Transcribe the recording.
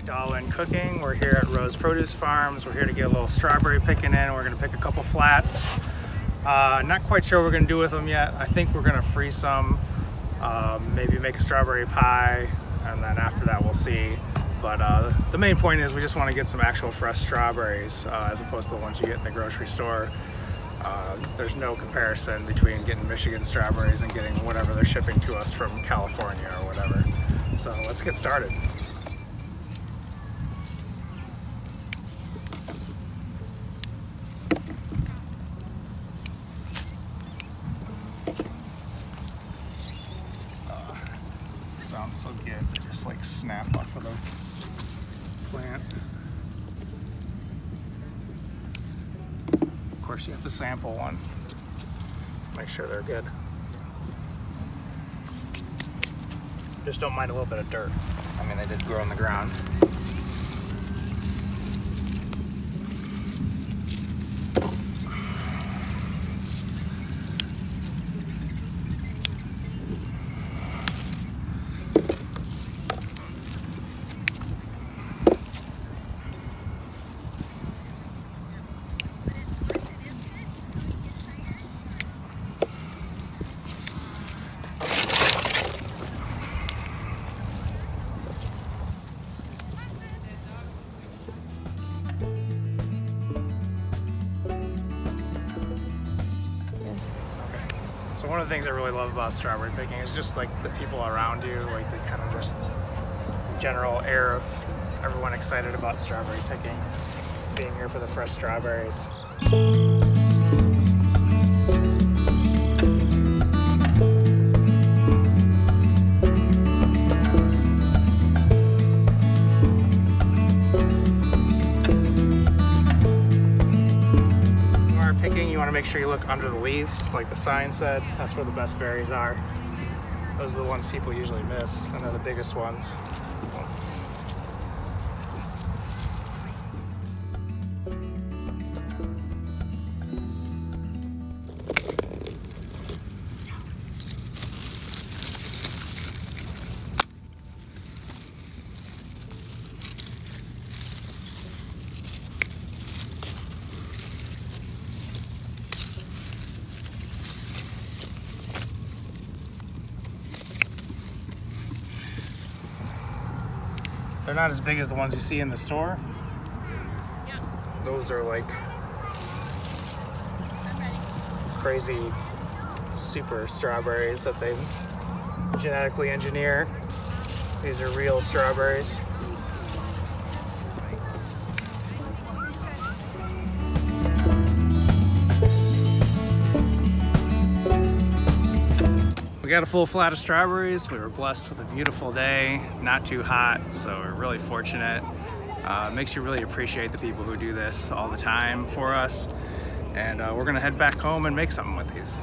Dahlin Cooking. We're here at Rose Produce Farms. We're here to get a little strawberry picking in. We're gonna pick a couple flats. Not quite sure what we're gonna do with them yet. I think we're gonna freeze some, maybe make a strawberry pie, and then after that we'll see. But the main point is we just want to get some actual fresh strawberries as opposed to the ones you get in the grocery store. There's no comparison between getting Michigan strawberries and getting whatever they're shipping to us from California or whatever. So let's get started. Sounds so good, they just like snap off of the plant. Of course you have to sample one, make sure they're good. Just don't mind a little bit of dirt. I mean, they did grow on the ground. So one of the things I really love about strawberry picking is just like the people around you, like the kind of just general air of everyone excited about strawberry picking, being here for the fresh strawberries. You want to make sure you look under the leaves, like the sign said. That's where the best berries are. Those are the ones people usually miss, and they're the biggest ones. They're not as big as the ones you see in the store. Those are like crazy super strawberries that they genetically engineer. These are real strawberries. We got a full flat of strawberries. We were blessed with a beautiful day, not too hot, so we're really fortunate. Makes you really appreciate the people who do this all the time for us. And we're gonna head back home and make something with these.